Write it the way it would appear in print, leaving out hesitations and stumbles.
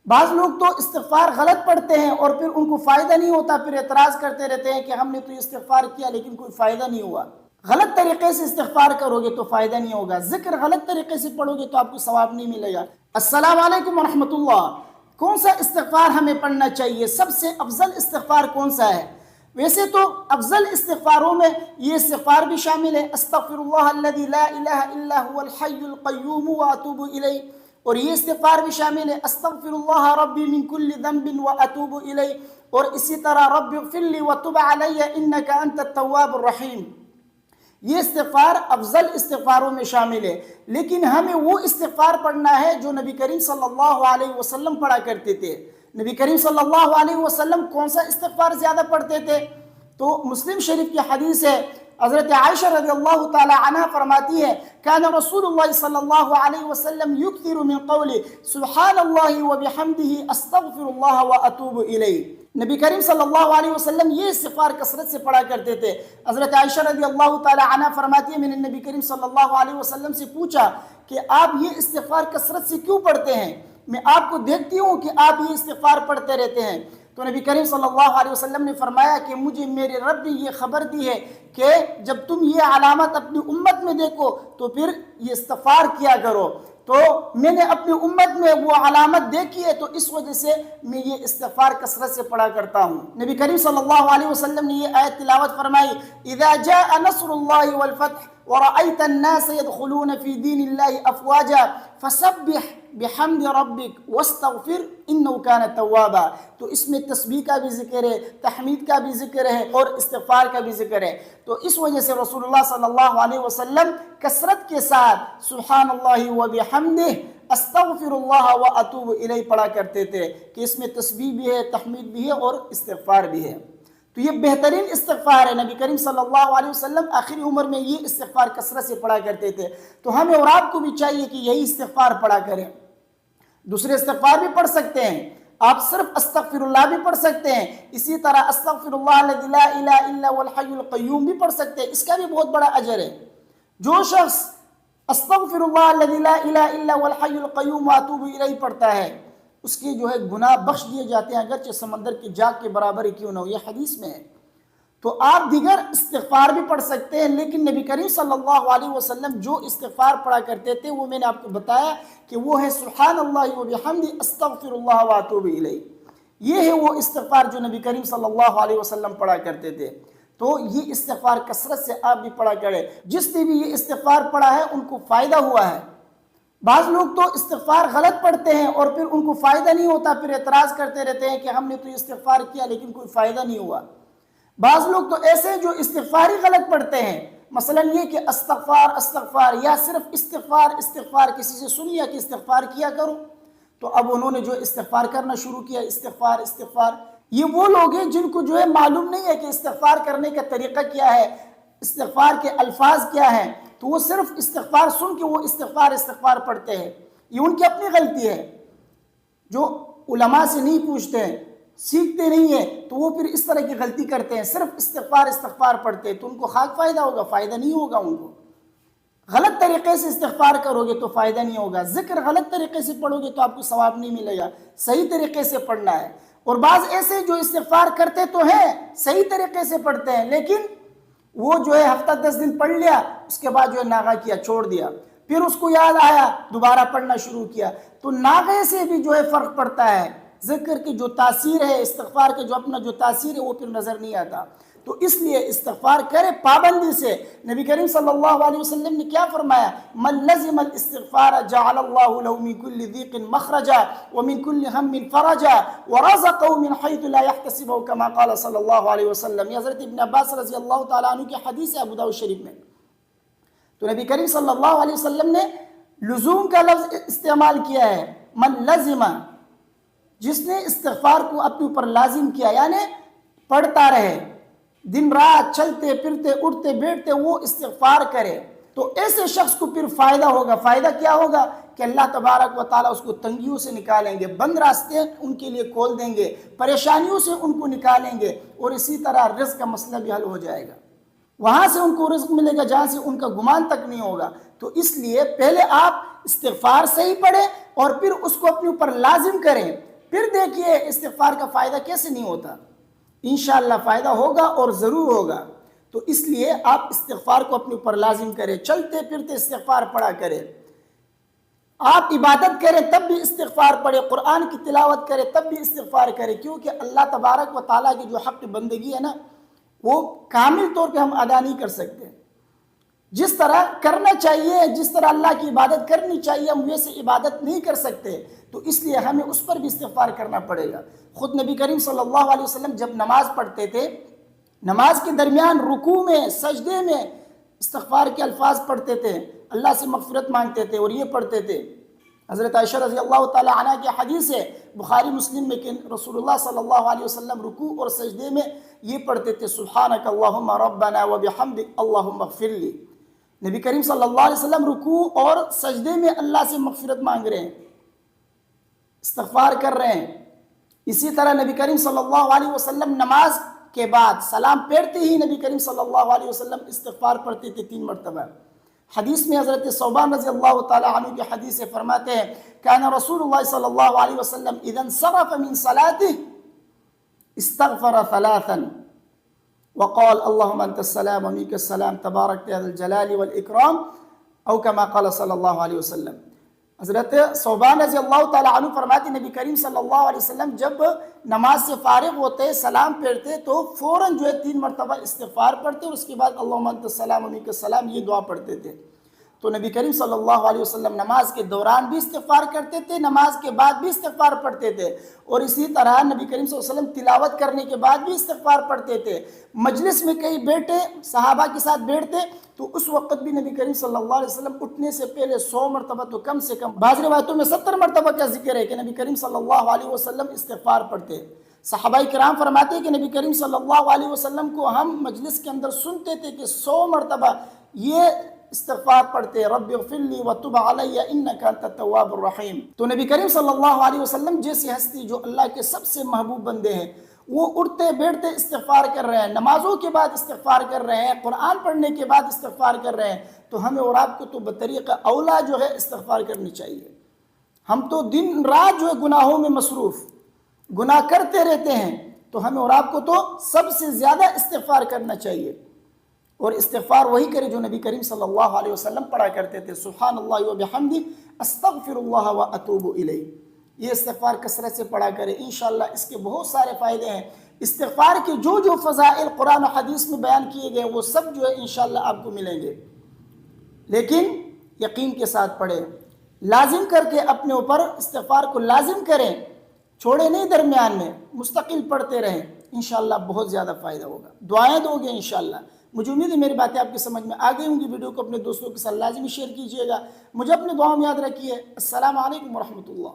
بعض لوگ تو استغفار غلط پڑھتے ہیں اور پھر ان کو فائدہ نہیں ہوتا، پھر اعتراض کرتے رہتے ہیں کہ ہم نے تو استغفار کیا لیکن کوئی فائدہ نہیں ہوا۔ غلط طریقے سے استغفار کرو گے تو فائدہ نہیں ہوگا، ذکر غلط طریقے سے پڑھو گے تو آپ کو ثواب نہیں ملے گا۔ السلام علیکم ورحمۃ اللہ۔ کون سا استغفار ہمیں پڑھنا چاہیے؟ سب سے افضل استغفار کون سا ہے؟ ویسے تو افضل استغفاروں میں یہ استغفار بھی شامل ہے، استغفر اللہ الذی لا الہ الا هو الحی القیوم واتوب الیہ، اور یہ استغفار بھی شامل ہے، استغفر اللہ ربی من کل ذنب واتوب الیہ، اور اسی طرح رب اغفر لی وتب علی انک انت التواب الرحیم۔ یہ استغفار افضل استغفاروں میں شامل ہے، لیکن ہمیں وہ استغفار پڑھنا ہے جو نبی کریم صلی اللہ علیہ وسلم پڑھا کرتے تھے۔ نبی کریم صلی اللہ علیہ وسلم کون سا استغفار زیادہ پڑھتے تھے؟ تو مسلم شریف کی حدیث ہے، حضرت عائشہ رضی اللہ تعالی عنہ فرماتی ہے، کان رسول اللہ صلی اللہ علیہ وسلم یکثر من قول سبحان اللہ وبحمدہ استغفر اللہ واتوب الیہ۔ نبی کریم صلی اللہ علیہ وسلم یہ استغفار کثرت سے پڑھا کرتے تھے۔ حضرت عائشہ رضی اللہ تعالی عنہ فرماتی ہے، میں نے نبی کریم صلی اللہ علیہ وسلم سے پوچھا کہ آپ یہ استغفار کثرت سے کیوں پڑھتے ہیں؟ میں آپ کو دیکھتی ہوں کہ آپ یہ استغفار پڑھتے رہتے ہیں۔ تو نبی کریم صلی اللہ علیہ وسلم نے فرمایا کہ مجھے میرے رب نے یہ خبر دی ہے کہ جب تم یہ علامت اپنی امت میں دیکھو تو پھر یہ استغفار کیا کرو۔ تو میں نے اپنی امت میں وہ علامت دیکھی ہے، تو اس وجہ سے میں یہ استغفار کثرت سے پڑھا کرتا ہوں۔ نبی کریم صلی اللہ علیہ وسلم نے یہ آیت تلاوت فرمائی، اذا جاء نصر اللہ والفتح ورأيت الناس يدخلون في دين الله أفواجا فسبح بحمد ربك واستغفر انه كان توابا۔ تو اس میں تسبیح کا بھی ذکر ہے، تحمید کا بھی ذکر ہے، اور استغفار کا بھی ذکر ہے۔ تو اس وجہ سے رسول اللہ صلی اللہ علیہ وسلم کثرت کے ساتھ سبحان اللہ وبحمدہ استغفر اللہ واتوب الیہ پڑھا کرتے تھے، کہ اس میں تسبیح بھی ہے، تحمید بھی ہے، اور استغفار بھی ہے۔ تو یہ بہترین استغفار ہے۔ نبی کریم صلی اللہ علیہ وسلم آخری عمر میں یہ استغفار کثرت سے پڑھا کرتے تھے، تو ہمیں اور آپ کو بھی چاہیے کہ یہی استغفار پڑھا کریں۔ دوسرے استغفار بھی پڑھ سکتے ہیں، آپ صرف استغفر اللہ بھی پڑھ سکتے ہیں، اسی طرح استغفر اللہ الذی لا الہ الا هو الحی القیوم بھی پڑھ سکتے ہیں، اس کا بھی بہت بڑا اجر ہے۔ جو شخص استغفر اللہ الذی لا الہ الا هو الحی القیوم واتوب الیہ پڑھتا ہے، اس کے جو ہے گناہ بخش دیے جاتے ہیں، اگرچہ سمندر کی جاگ کے برابر ہی کیوں نہ ہو، یہ حدیث میں ہے۔ تو آپ دیگر استغفار بھی پڑھ سکتے ہیں، لیکن نبی کریم صلی اللہ علیہ وسلم جو استغفار پڑھا کرتے تھے وہ میں نے آپ کو بتایا کہ وہ ہے سبحان اللہ وبحمدہ استغفر اللہ واتوب الیہ۔ یہ ہے وہ استغفار جو نبی کریم صلی اللہ علیہ وسلم پڑھا کرتے تھے۔ تو یہ استغفار کثرت سے آپ بھی پڑھا کریں۔ جس نے بھی یہ استغفار پڑھا ہے ان کو فائدہ ہوا ہے۔ بعض لوگ تو استغفار غلط پڑھتے ہیں اور پھر ان کو فائدہ نہیں ہوتا، پھر اعتراض کرتے رہتے ہیں کہ ہم نے تو استغفار کیا لیکن کوئی فائدہ نہیں ہوا۔ بعض لوگ تو ایسے جو استغفار ہی غلط پڑھتے ہیں، مثلا یہ کہ استغفار استغفار، یا صرف استغفار استغفار، کسی سے سن لیا کہ استغفار کیا کرو، تو اب انہوں نے جو استغفار کرنا شروع کیا، استغفار استغفار۔ یہ وہ لوگ ہیں جن کو جو ہے معلوم نہیں ہے کہ استغفار کرنے کا طریقہ کیا ہے، استغفار کے الفاظ کیا ہیں، تو وہ صرف استغفار سن کے وہ استغفار استغفار پڑھتے ہیں۔ یہ ان کی اپنی غلطی ہے، جو علماء سے نہیں پوچھتے ہیں، سیکھتے نہیں ہیں، تو وہ پھر اس طرح کی غلطی کرتے ہیں، صرف استغفار استغفار پڑھتے ہیں، تو ان کو خاک فائدہ ہوگا، فائدہ نہیں ہوگا ان کو۔ غلط طریقے سے استغفار کرو گے تو فائدہ نہیں ہوگا، ذکر غلط طریقے سے پڑھو گے تو آپ کو ثواب نہیں ملے گا، صحیح طریقے سے پڑھنا ہے۔ اور بعض ایسے جو استغفار کرتے تو ہیں، صحیح طریقے سے پڑھتے ہیں، لیکن وہ جو ہے ہفتہ 10 دن پڑھ لیا، اس کے بعد جو ہے ناغہ کیا، چھوڑ دیا، پھر اس کو یاد آیا دوبارہ پڑھنا شروع کیا۔ تو ناغے سے بھی جو ہے فرق پڑتا ہے، ذکر کی جو تاثیر ہے، استغفار کے جو اپنا جو تاثیر ہے وہ پھر نظر نہیں آتا۔ تو اس لیے استغفار کرے پابندی سے۔ نبی کریم صلی اللہ علیہ وسلم نے کیا فرمایا؟ من لزم الاستغفار جعل اللہ له من كل ضيق مخرجا ومن كل هم فرجا ورزقه من حيث لا يحتسبه كما قال صلی اللہ علیہ وسلم۔ یہ حضرت ابن عباس رضی اللہ تعالیٰ عنہ کی حدیث ہے ابو داؤد شریف میں۔ تو نبی کریم صلی اللہ علیہ وسلم نے لزوم کا لفظ استعمال کیا ہے، من لزم، جس نے استغفار کو اپنے اوپر لازم کیا، یعنی پڑھتا رہے، دن رات چلتے پھرتے اٹھتے بیٹھتے وہ استغفار کرے، تو ایسے شخص کو پھر فائدہ ہوگا۔ فائدہ کیا ہوگا؟ کہ اللہ تبارک و تعالیٰ اس کو تنگیوں سے نکالیں گے، بند راستے ان کے لیے کھول دیں گے، پریشانیوں سے ان کو نکالیں گے، اور اسی طرح رزق کا مسئلہ بھی حل ہو جائے گا، وہاں سے ان کو رزق ملے گا جہاں سے ان کا گمان تک نہیں ہوگا۔ تو اس لیے پہلے آپ استغفار صحیح پڑھیں اور پھر اس کو اپنے اوپر لازم کریں، پھر دیکھیے استغفار کا فائدہ کیسے نہیں ہوتا، انشاءاللہ فائدہ ہوگا اور ضرور ہوگا۔ تو اس لیے آپ استغفار کو اپنے اوپر لازم کریں، چلتے پھرتے استغفار پڑھا کریں، آپ عبادت کریں تب بھی استغفار پڑھیں، قرآن کی تلاوت کریں تب بھی استغفار کریں، کیونکہ اللہ تبارک و تعالیٰ کی جو حق بندگی ہے نا وہ کامل طور پہ ہم ادا نہیں کر سکتے۔ جس طرح کرنا چاہیے، جس طرح اللہ کی عبادت کرنی چاہیے، ہم ویسے عبادت نہیں کر سکتے، تو اس لیے ہمیں اس پر بھی استغفار کرنا پڑے گا۔ خود نبی کریم صلی اللہ علیہ وسلم جب نماز پڑھتے تھے، نماز کے درمیان رکوع میں، سجدے میں استغفار کے الفاظ پڑھتے تھے، اللہ سے مغفرت مانگتے تھے اور یہ پڑھتے تھے۔ حضرت عائشہ رضی اللہ تعالی عنہ کی حدیث ہے بخاری مسلم میں کہ رسول اللہ صلی اللہ علیہ وسلم رکوع اور سجدے میں یہ پڑھتے تھے، سبحانک اللہم ربنا وبحمدک اللہم اغفر لی۔ نبی کریم صلی اللہ علیہ وسلم رکوع اور سجدے میں اللہ سے مغفرت مانگ رہے ہیں، استغفار کر رہے ہیں۔ اسی طرح نبی کریم صلی اللہ علیہ وسلم نماز کے بعد سلام پھیرتے ہی نبی کریم صلی اللہ علیہ وسلم استغفار پڑھتے تھے 3 مرتبہ۔ حدیث میں حضرت ثوبان رضی اللہ تعالی عنہ کی حدیث سے فرماتے ہیں کان رسول اللہ صلی اللہ علیہ وسلم اذا انصرف من صلاته استغفر 3 وقال اللهم انت السلام ومنك السلام تبارك يا ذا الجلال والاکرام او كما قال صلی اللہ علیہ وسلم۔ حضرت ثوبان رضی اللہ تعالی عنہ فرماتے نبی کریم صلی اللہ علیہ وسلم جب نماز سے فارغ ہوتے، سلام پھیرتے تو فوراً جو ہے 3 مرتبہ استغفار پڑھتے اور اس کے بعد اللہم انت السلام ومنک السلام یہ دعا پڑھتے تھے۔ تو نبی کریم صلی اللہ علیہ وسلم نماز کے دوران بھی استغفار کرتے تھے، نماز کے بعد بھی استغفار پڑھتے تھے، اور اسی طرح نبی کریم صلی اللہ علیہ وسلم تلاوت کرنے کے بعد بھی استغفار پڑھتے تھے۔ مجلس میں کہیں بیٹھے، صحابہ کے ساتھ بیٹھتے تو اس وقت بھی نبی کریم صلی اللہ علیہ وسلم اٹھنے سے پہلے 100 مرتبہ تو کم سے کم، بعض روایتوں میں 70 مرتبہ کا ذکر ہے کہ نبی کریم صلی اللہ علیہ وسلم استغفار پڑھتے۔ صحابہ کرام فرماتے ہیں کہ نبی کریم صلی اللہ علیہ وسلم کو ہم مجلس کے اندر سنتے تھے کہ 100 مرتبہ یہ استغفار پڑھتے، رب اغفر لی وتب علی انک انت التواب الرحیم۔ تو نبی کریم صلی اللہ علیہ وسلم جیسی ہستی جو اللہ کے سب سے محبوب بندے ہیں، وہ اٹھتے بیٹھتے استغفار کر رہے ہیں، نمازوں کے بعد استغفار کر رہے ہیں، قرآن پڑھنے کے بعد استغفار کر رہے ہیں، تو ہمیں اور آپ کو تو بطریقہ اولا جو ہے استغفار کرنی چاہیے۔ ہم تو دن رات جو ہے گناہوں میں مصروف، گناہ کرتے رہتے ہیں، تو ہمیں اور آپ کو تو سب سے زیادہ استغفار کرنا چاہیے، اور استغفار وہی کرے جو نبی کریم صلی اللہ علیہ وسلم پڑھا کرتے تھے، سبحان اللہ وبحمدہ استغفر اللہ واتوب الیہ۔ یہ استغفار کثرت سے پڑھا کرے، انشاءاللہ اس کے بہت سارے فائدے ہیں۔ استغفار کے جو فضائل قرآن و حدیث میں بیان کیے گئے وہ سب جو ہے انشاءاللہ آپ کو ملیں گے، لیکن یقین کے ساتھ پڑھیں، لازم کر کے اپنے اوپر استغفار کو لازم کریں، چھوڑے نہیں، درمیان میں مستقل پڑھتے رہیں، انشاءاللہ بہت زیادہ فائدہ ہوگا، دعائیں دو گے انشاءاللہ۔ مجھے امید ہے میری باتیں آپ کی سمجھ میں آ گئی ہوں گی۔ ویڈیو کو اپنے دوستوں کے ساتھ لازمی شیئر کیجیے گا، مجھے اپنے دعاؤں میں یاد رکھیے۔ السلام علیکم ورحمۃ اللہ۔